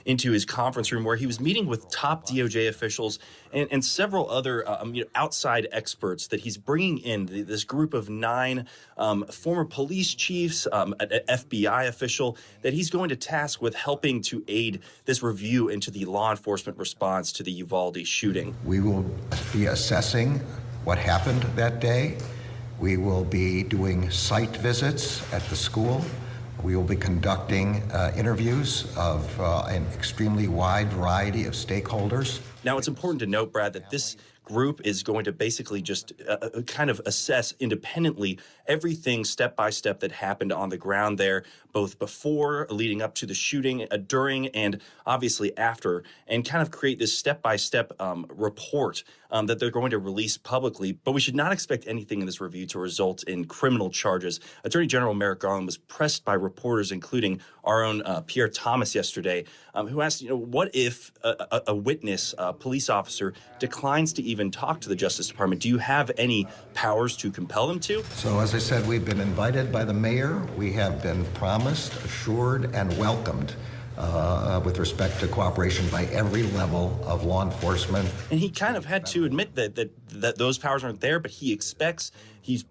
into his conference room where he was meeting with top DOJ officials and several other outside experts that he's bringing in. This group of 9 former police chiefs, an FBI official that he's going to task with helping to aid this review into the law enforcement response to the Uvalde shooting. We will be assessing what happened that day. We will be doing site visits at the school. We will be conducting interviews of an extremely wide variety of stakeholders. Now, it's important to note, Brad, that this group is going to basically just kind of assess independently everything step by step that happened on the ground there, both before, leading up to the shooting, during, and obviously after, and kind of create this step by step report that they're going to release publicly. But we should not expect anything in this review to result in criminal charges. Attorney General Merrick Garland was pressed by reporters, including our own Pierre Thomas yesterday, who asked, what if a witness, a police officer, declines to even talk to the Justice Department? Do you have any powers to compel them to? So, as I said, we've been invited by the mayor. We have been promised, assured, and welcomed with respect to cooperation by every level of law enforcement. And he kind of had to admit that those powers aren't there, but he expects,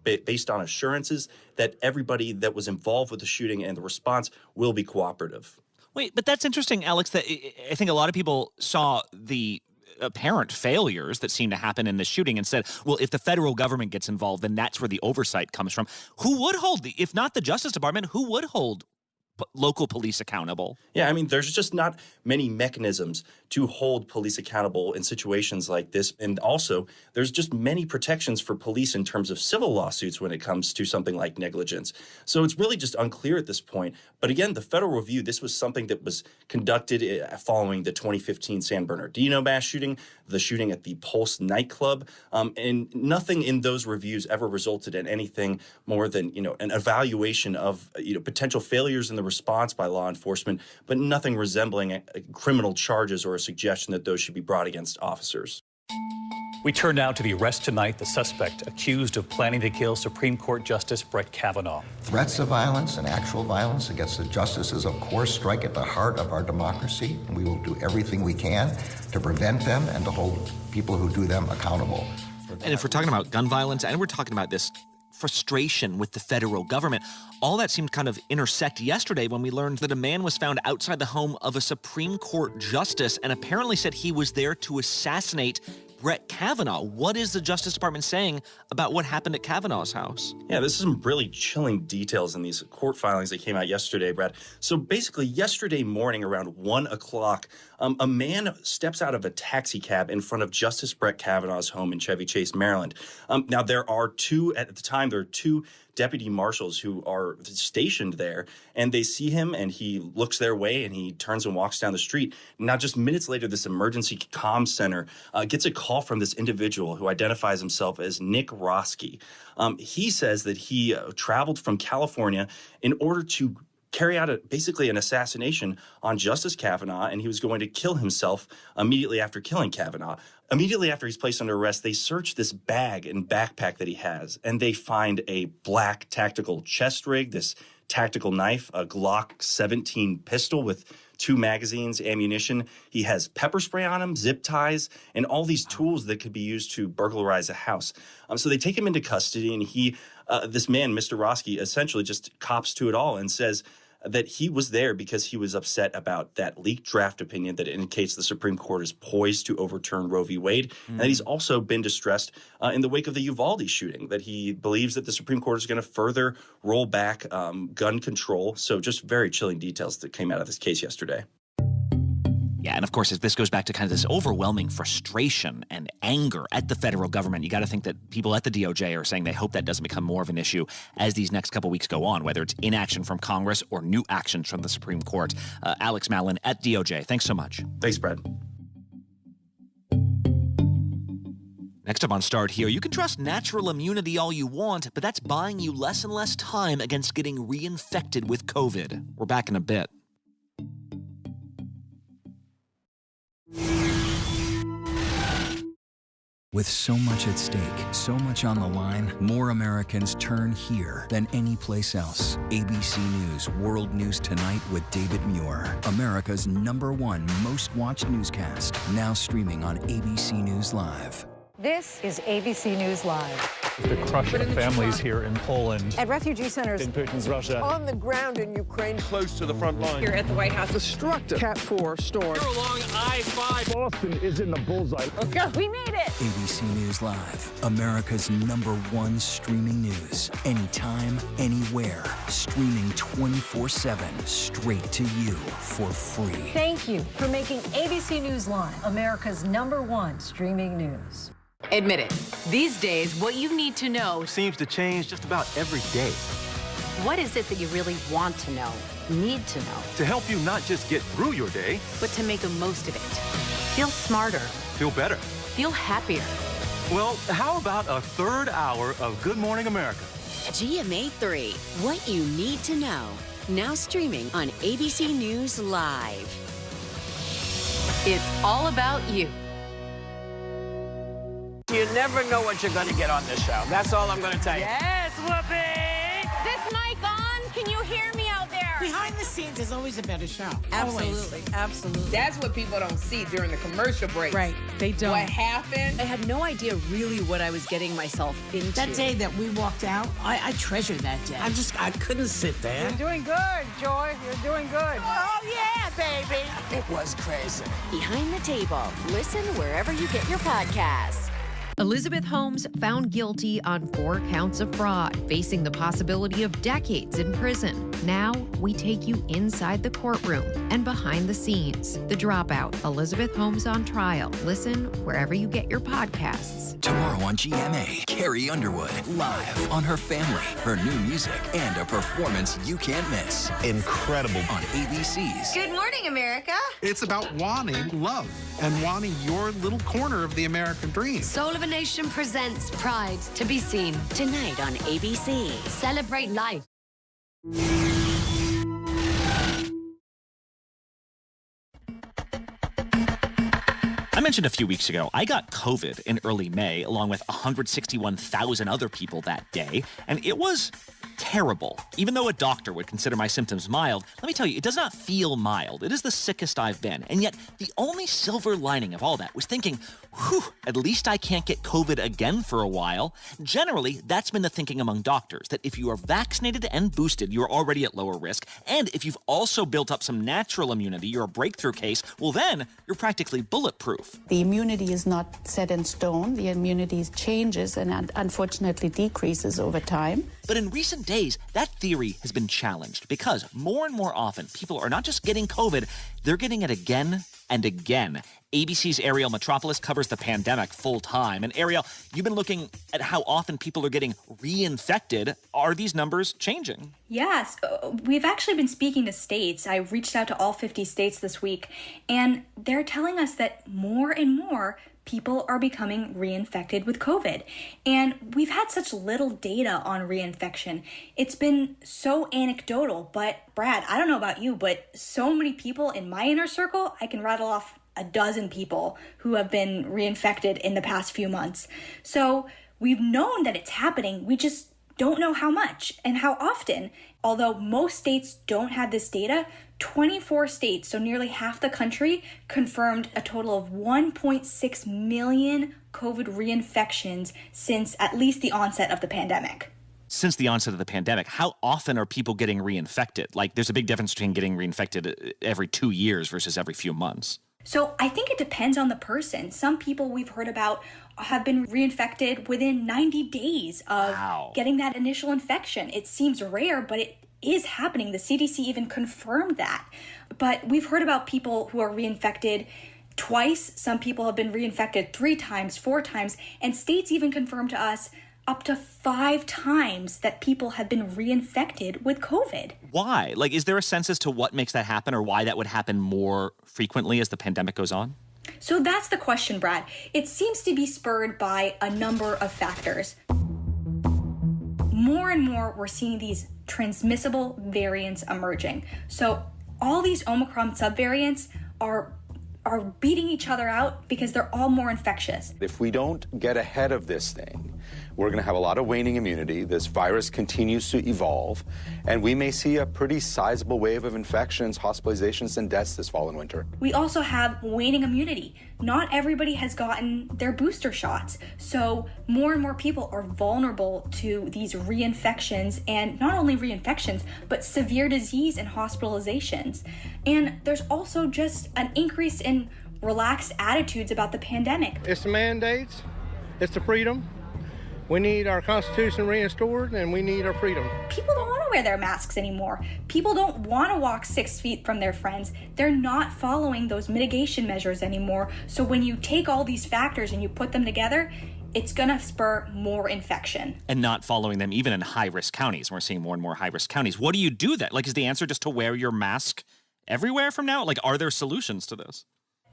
based on assurances, that everybody that was involved with the shooting and the response will be cooperative. Wait, but that's interesting, Alex, that I think a lot of people saw the apparent failures that seem to happen in this shooting and said, well, if the federal government gets involved, then that's where the oversight comes from. Who would hold if not the Justice Department, who would hold local police accountable? Yeah, I mean, there's just not many mechanisms to hold police accountable in situations like this. And also, there's just many protections for police in terms of civil lawsuits when it comes to something like negligence. So it's really just unclear at this point. But again, the federal review, this was something that was conducted following the 2015 San Bernardino mass shooting, the shooting at the Pulse nightclub. And nothing in those reviews ever resulted in anything more than, an evaluation of, potential failures in the response by law enforcement, but nothing resembling criminal charges or a suggestion that those should be brought against officers. We turn now to the arrest tonight, the suspect accused of planning to kill Supreme Court Justice Brett Kavanaugh. Threats of violence and actual violence against the justices, of course, strike at the heart of our democracy, and we will do everything we can to prevent them and to hold people who do them accountable. And if we're talking about gun violence and we're talking about this frustration with the federal government, all that seemed kind of intersect yesterday when we learned that a man was found outside the home of a Supreme Court justice and apparently said he was there to assassinate Brett Kavanaugh. What is the Justice Department saying about what happened at Kavanaugh's house? Yeah, this is some really chilling details in these court filings that came out yesterday, Brad. So basically, yesterday morning around 1 o'clock, a man steps out of a taxi cab in front of Justice Brett Kavanaugh's home in Chevy Chase, Maryland. Now, at the time, there are two deputy marshals who are stationed there, and they see him, and he looks their way, and he turns and walks down the street. Now, just minutes later, this emergency comm center gets a call from this individual who identifies himself as Nick Roski. He says that he traveled from California in order to carry out basically an assassination on Justice Kavanaugh, and he was going to kill himself immediately after killing Kavanaugh. Immediately after he's placed under arrest, they search this bag and backpack that he has, and they find a black tactical chest rig, this tactical knife, a Glock 17 pistol with 2 magazines, ammunition. He has pepper spray on him, zip ties, and all these tools that could be used to burglarize a house. So they take him into custody, and this man, Mr. Roski, essentially just cops to it all and says that he was there because he was upset about that leaked draft opinion that indicates the Supreme Court is poised to overturn Roe v. Wade, and that he's also been distressed in the wake of the Uvalde shooting, that he believes that the Supreme Court is going to further roll back gun control. So just very chilling details that came out of this case yesterday. Yeah, and of course, this goes back to kind of this overwhelming frustration and anger at the federal government. You got to think that people at the DOJ are saying they hope that doesn't become more of an issue as these next couple weeks go on, whether it's inaction from Congress or new actions from the Supreme Court. Alex Mallon at DOJ, thanks so much. Thanks, Brad. Next up on Start Here, you can trust natural immunity all you want, but that's buying you less and less time against getting reinfected with COVID. We're back in a bit. With so much at stake, so much on the line, more Americans turn here than any place else. ABC News World News Tonight with David Muir. America's #1 most watched newscast. Now streaming on ABC News Live. This is ABC News Live. The crush of families here in Poland. At refugee centers in Putin's Russia. On the ground in Ukraine. Close to the front line. Here at the White House. Destructive Cat 4 storm. Here along I-5. Boston is in the bullseye. Let's go. We made it. ABC News Live. America's #1 streaming news. Anytime, anywhere. Streaming 24/7. Straight to you for free. Thank you for making ABC News Live America's #1 streaming news. Admit it, these days, what you need to know seems to change just about every day. What is it that you really want to know, need to know? To help you not just get through your day, but to make the most of it. Feel smarter. Feel better. Feel happier. Well, how about a third hour of Good Morning America? GMA 3, what you need to know. Now streaming on ABC News Live. It's all about you. You never know what you're going to get on this show. That's all I'm going to tell you. Yes, Whoopi! This mic on? Can you hear me out there? Behind the scenes is always a better show. Absolutely, absolutely. That's what people don't see during the commercial break. Right, they don't. What happened? I had no idea really what I was getting myself into. That day that we walked out, I treasure that day. I couldn't sit there. You're doing good, Joy. You're doing good. Oh, yeah, baby. It was crazy. Behind the Table. Listen wherever you get your podcasts. Elizabeth Holmes found guilty on 4 counts of fraud, facing the possibility of decades in prison. Now, we take you inside the courtroom and behind the scenes. The Dropout, Elizabeth Holmes on trial. Listen wherever you get your podcasts. Tomorrow on GMA, Carrie Underwood, live on Her Family, her new music, and a performance you can't miss. Incredible. On ABC's Good morning, America. It's about wanting love and wanting your little corner of the American dream. Soul of a Nation presents Pride to be Seen. Tonight on ABC. Celebrate life. I mentioned a few weeks ago, I got COVID in early May, along with 161,000 other people that day, and it was terrible. Even though a doctor would consider my symptoms mild, let me tell you, it does not feel mild. It is the sickest I've been. And yet, the only silver lining of all that was thinking, whew, at least I can't get COVID again for a while. Generally, that's been the thinking among doctors, that if you are vaccinated and boosted, you're already at lower risk. And if you've also built up some natural immunity, you're a breakthrough case, well then, you're practically bulletproof. The immunity is not set in stone. The immunity changes and unfortunately decreases over time. But in recent days, that theory has been challenged because more and more often, people are not just getting COVID, they're getting it again and again. ABC's Ariel Metropolis covers the pandemic full time. And Ariel, you've been looking at how often people are getting reinfected. Are these numbers changing? Yes, we've actually been speaking to states. I reached out to all 50 states this week, and they're telling us that more and more people are becoming reinfected with COVID. And we've had such little data on reinfection. It's been so anecdotal, but Brad, I don't know about you, but so many people in my inner circle, I can rattle off a dozen people who have been reinfected in the past few months. So we've known that it's happening. We just don't know how much and how often. Although most states don't have this data, 24 states, so nearly half the country, confirmed a total of 1.6 million COVID reinfections since at least the onset of the pandemic. Since the onset of the pandemic, how often are people getting reinfected? Like, there's a big difference between getting reinfected every 2 years versus every few months. So I think it depends on the person. Some people we've heard about have been reinfected within 90 days of getting that initial infection. It seems rare, but it is happening. The CDC even confirmed that. But we've heard about people who are reinfected twice. Some people have been reinfected 3 times, 4 times, and states even confirmed to us up to 5 times that people have been reinfected with COVID. Why? Like, is there a sense as to what makes that happen or why that would happen more frequently as the pandemic goes on? So that's the question, Brad. It seems to be spurred by a number of factors. More and more, we're seeing these transmissible variants emerging. So all these Omicron subvariants are are beating each other out because they're all more infectious. If we don't get ahead of this thing, we're going to have a lot of waning immunity. This virus continues to evolve, and we may see a pretty sizable wave of infections, hospitalizations, and deaths this fall and winter. We also have waning immunity. Not everybody has gotten their booster shots, so more and more people are vulnerable to these reinfections, and not only reinfections, but severe disease and hospitalizations. And there's also just an increase in relaxed attitudes about the pandemic. It's the mandates, it's the freedom. We need our Constitution restored, and we need our freedom. People don't want to wear their masks anymore. People don't want to walk 6 feet from their friends. They're not following those mitigation measures anymore. So when you take all these factors and you put them together, it's going to spur more infection. And not following them even in high-risk counties. We're seeing more and more high-risk counties. What do you do then? Like, is the answer just to wear your mask everywhere from now? Like, are there solutions to this?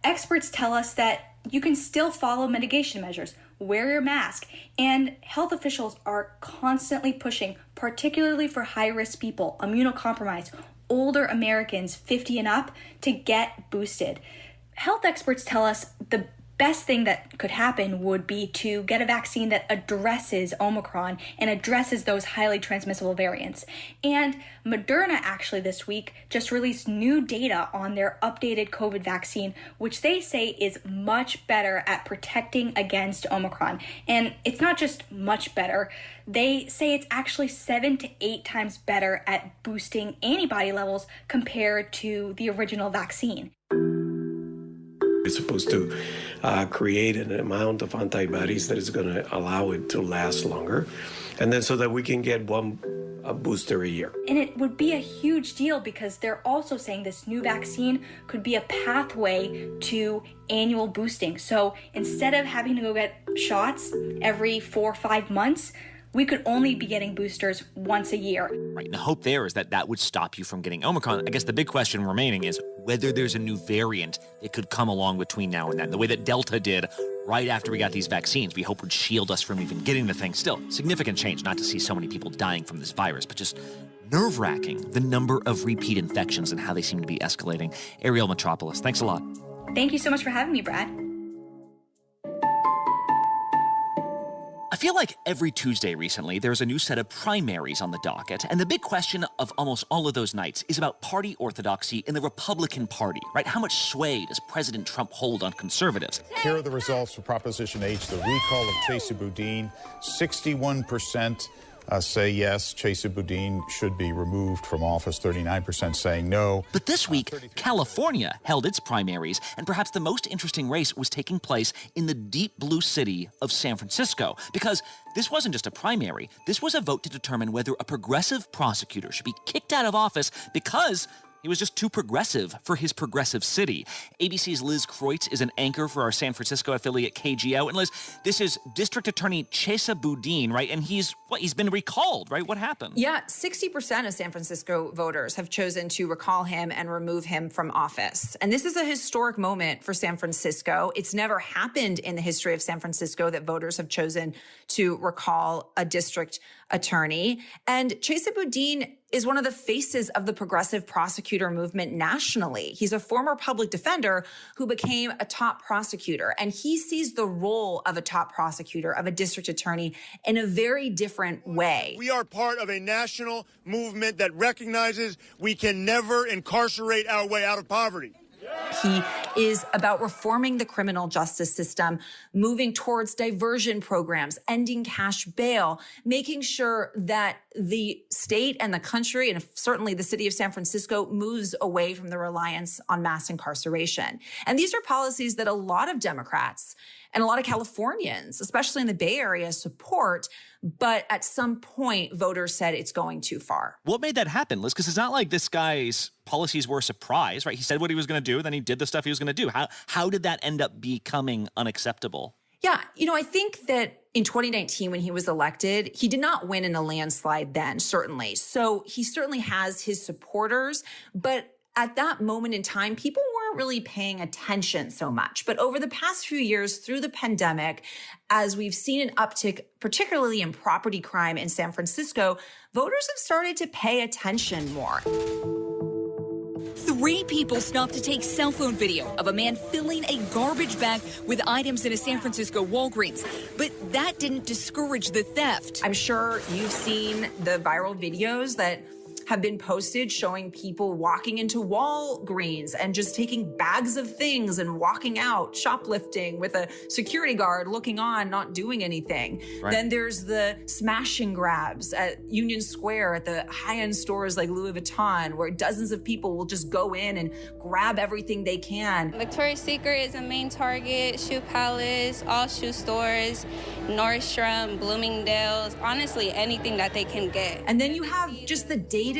Experts tell us that you can still follow mitigation measures, wear your mask, and health officials are constantly pushing, particularly for high-risk people, immunocompromised, older Americans 50 and up, to get boosted. Health experts tell us the best thing that could happen would be to get a vaccine that addresses Omicron and addresses those highly transmissible variants. And Moderna actually this week just released new data on their updated COVID vaccine, which they say is much better at protecting against Omicron. And it's not just much better. They say it's actually 7 to 8 times better at boosting antibody levels compared to the original vaccine. It's supposed to create an amount of antibodies that is going to allow it to last longer, and then so that we can get a booster a year. And it would be a huge deal because they're also saying this new vaccine could be a pathway to annual boosting. So instead of having to go get shots every 4 or 5 months, we could only be getting boosters once a year. Right, and the hope there is that that would stop you from getting Omicron. I guess the big question remaining is whether there's a new variant that could come along between now and then. The way that Delta did right after we got these vaccines, we hope would shield us from even getting the thing. Still, significant change not to see so many people dying from this virus, but just nerve-wracking, the number of repeat infections and how they seem to be escalating. Ariel Metropolis, thanks a lot. Thank you so much for having me, Brad. I feel like every Tuesday recently, there's a new set of primaries on the docket, and the big question of almost all of those nights is about party orthodoxy in the Republican Party, right? How much sway does President Trump hold on conservatives? Here are the results for Proposition H, the recall of Chesa Boudin. 61% say yes, Chesa Boudin should be removed from office, 39% saying no. But this week, California held its primaries, and perhaps the most interesting race was taking place in the deep blue city of San Francisco, because this wasn't just a primary, this was a vote to determine whether a progressive prosecutor should be kicked out of office because he was just too progressive for his progressive city. ABC's Liz Kreutz is an anchor for our San Francisco affiliate KGO. And Liz, this is District Attorney Chesa Boudin, right? And he's been recalled, right? What happened? Yeah, 60% of San Francisco voters have chosen to recall him and remove him from office. And this is a historic moment for San Francisco. It's never happened in the history of San Francisco that voters have chosen to recall a district attorney. And Chesa Boudin is one of the faces of the progressive prosecutor movement nationally. He's a former public defender who became a top prosecutor, and he sees the role of a top prosecutor, of a district attorney, in a very different way. We are part of a national movement that recognizes we can never incarcerate our way out of poverty. He is about reforming the criminal justice system, moving towards diversion programs, ending cash bail, making sure that the state and the country, and certainly the city of San Francisco, moves away from the reliance on mass incarceration. And these are policies that a lot of Democrats and a lot of Californians, especially in the Bay Area, support. But at some point, voters said it's going too far. What made that happen, Liz? Because it's not like this guy's policies were a surprise, right? He said what he was going to do, then he did the stuff he was going to do. How did that end up becoming unacceptable? Yeah, I think that in 2019, when he was elected, he did not win in a landslide then, certainly. So he certainly has his supporters, but at that moment in time, people weren't really paying attention so much. But over the past few years, through the pandemic, as we've seen an uptick, particularly in property crime in San Francisco, voters have started to pay attention more. 3 people stopped to take cell phone video of a man filling a garbage bag with items in a San Francisco Walgreens. But that didn't discourage the theft. I'm sure you've seen the viral videos that have been posted showing people walking into Walgreens and just taking bags of things and walking out, shoplifting with a security guard looking on, not doing anything. Right. Then there's the smash and grabs at Union Square at the high-end stores like Louis Vuitton, where dozens of people will just go in and grab everything they can. Victoria's Secret is a main target, Shoe Palace, all shoe stores, Nordstrom, Bloomingdale's, honestly, anything that they can get. And then you have just the day-to-day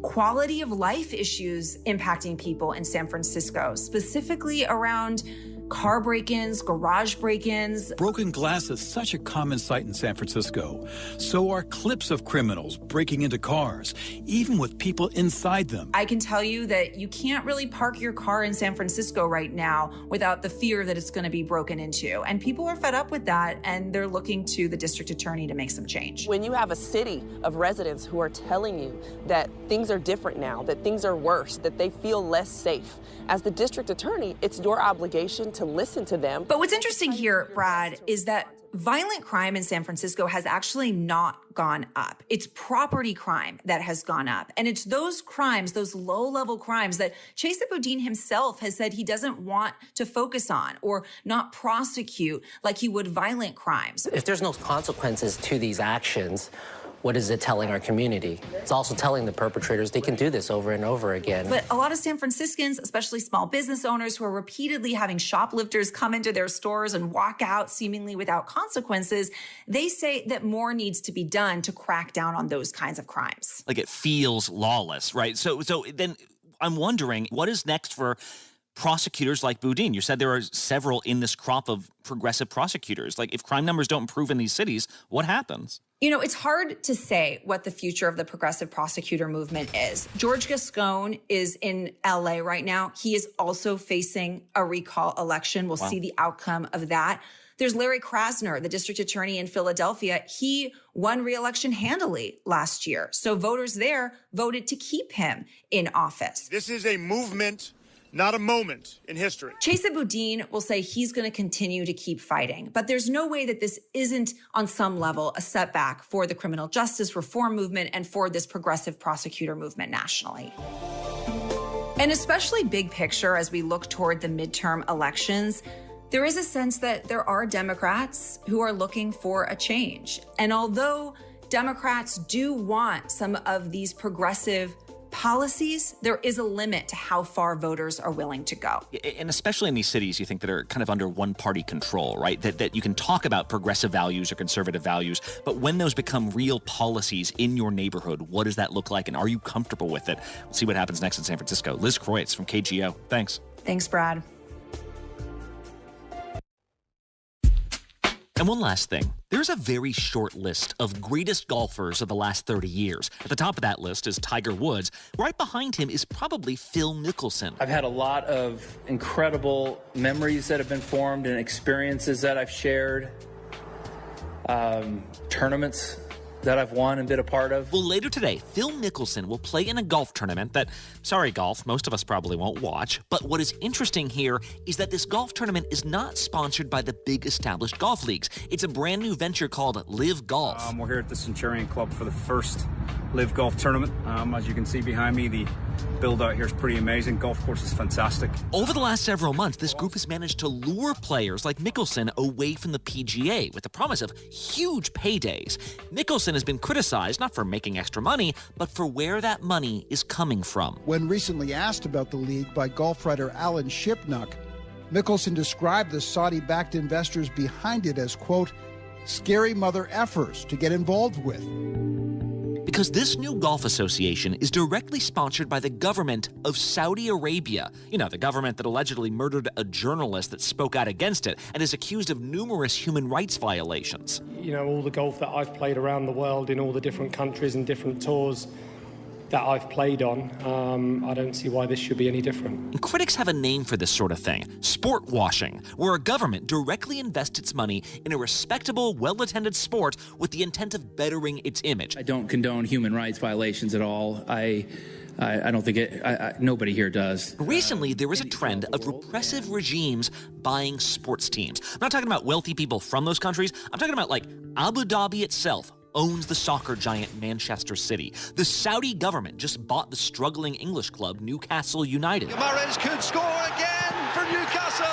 quality of life issues impacting people in San Francisco, specifically around car break-ins, garage break-ins. Broken glass is such a common sight in San Francisco. So are clips of criminals breaking into cars, even with people inside them. I can tell you that you can't really park your car in San Francisco right now without the fear that it's going to be broken into. And people are fed up with that, and they're looking to the district attorney to make some change. When you have a city of residents who are telling you that things are different now, that things are worse, that they feel less safe, as the district attorney, it's your obligation to listen to them. But what's interesting here, Brad, is that violent crime in San Francisco has actually not gone up. It's property crime that has gone up. And it's those crimes, those low-level crimes that Chesa Boudin himself has said he doesn't want to focus on or not prosecute like he would violent crimes. If there's no consequences to these actions, what is it telling our community? It's also telling the perpetrators they can do this over and over again. But a lot of San Franciscans, especially small business owners who are repeatedly having shoplifters come into their stores and walk out seemingly without consequences, they say that more needs to be done to crack down on those kinds of crimes. Like it feels lawless, right? So then I'm wondering, what is next for prosecutors like Boudin? You said there are several in this crop of progressive prosecutors. Like if crime numbers don't improve in these cities, what happens? You know, it's hard to say what the future of the progressive prosecutor movement is. George Gascon is in LA right now. He is also facing a recall election. We'll see the outcome of that. There's Larry Krasner, the district attorney in Philadelphia. He won re-election handily last year. So voters there voted to keep him in office. This is a movement, not a moment in history. Chesa Boudin will say he's going to continue to keep fighting, but there's no way that this isn't on some level a setback for the criminal justice reform movement and for this progressive prosecutor movement nationally. And especially big picture as we look toward the midterm elections, there is a sense that there are Democrats who are looking for a change. And although Democrats do want some of these progressive policies, there is a limit to how far voters are willing to go. And especially in these cities, you think that are kind of under one-party control, right? That you can talk about progressive values or conservative values, but when those become real policies in your neighborhood, what does that look like? And are you comfortable with it? We'll see what happens next in San Francisco. Liz Kreutz from KGO. Thanks. Thanks, Brad. And one last thing. There's a very short list of greatest golfers of the last 30 years. At the top of that list is Tiger Woods. Right behind him is probably Phil Mickelson. I've had a lot of incredible memories that have been formed and experiences that I've shared, tournaments that I've won and been a part of. Well, later today, Phil Mickelson will play in a golf tournament that, sorry golf, most of us probably won't watch. But what is interesting here is that this golf tournament is not sponsored by the big established golf leagues. It's a brand new venture called LIV Golf. We're here at the Centurion Club for the first LIV Golf tournament. As you can see behind me, the build out here is pretty amazing. Golf course is fantastic. Over the last several months, this group has managed to lure players like Mickelson away from the PGA with the promise of huge paydays. Mickelson has been criticized not for making extra money, but for where that money is coming from. When recently asked about the league by golf writer Alan Shipnuck, Mickelson described the Saudi-backed investors behind it as, quote, scary mother effers to get involved with. Because this new golf association is directly sponsored by the government of Saudi Arabia. You know, the government that allegedly murdered a journalist that spoke out against it and is accused of numerous human rights violations. You know, all the golf that I've played around the world in all the different countries and different tours that I've played on, I don't see why this should be any different. And critics have a name for this sort of thing, sport washing, where a government directly invests its money in a respectable, well-attended sport with the intent of bettering its image. I don't condone human rights violations at all. I I don't think nobody here does. Recently, there was a trend of repressive regimes buying sports teams. I'm not talking about wealthy people from those countries. I'm talking about, like, Abu Dhabi itself owns the soccer giant Manchester City. The Saudi government just bought the struggling English club Newcastle United. Mahrez could score again for Newcastle.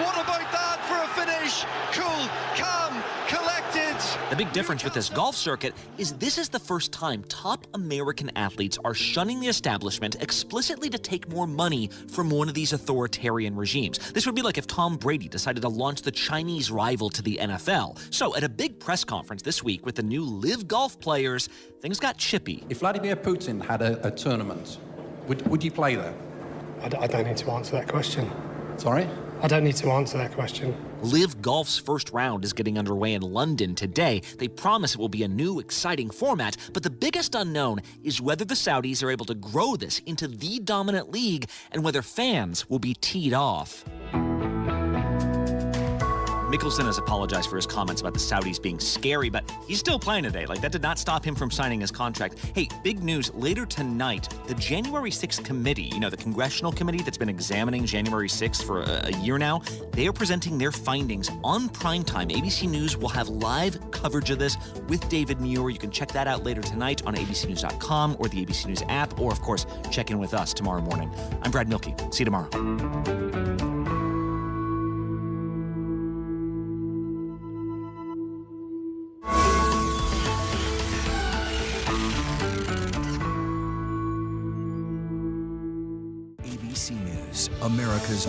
What about that for a finish? Cool, calm, collected. The big difference with this golf circuit is this is the first time top American athletes are shunning the establishment explicitly to take more money from one of these authoritarian regimes. This would be like if Tom Brady decided to launch the Chinese rival to the NFL. So at a big press conference this week with the new LIV Golf players, things got chippy. If Vladimir Putin had a tournament, would you play there? I don't need to answer that question. Sorry? I don't need to answer that question. LIV Golf's first round is getting underway in London today. They promise it will be a new, exciting format, but the biggest unknown is whether the Saudis are able to grow this into the dominant league and whether fans will be teed off. Mickelson has apologized for his comments about the Saudis being scary, but he's still playing today. Like, that did not stop him from signing his contract. Hey, big news. Later tonight, the January 6th committee, you know, the congressional committee that's been examining January 6th for a year now, they are presenting their findings on primetime. ABC News will have live coverage of this with David Muir. You can check that out later tonight on abcnews.com or the ABC News app, or, of course, check in with us tomorrow morning. I'm Brad Milkey. See you tomorrow. ABC News, America's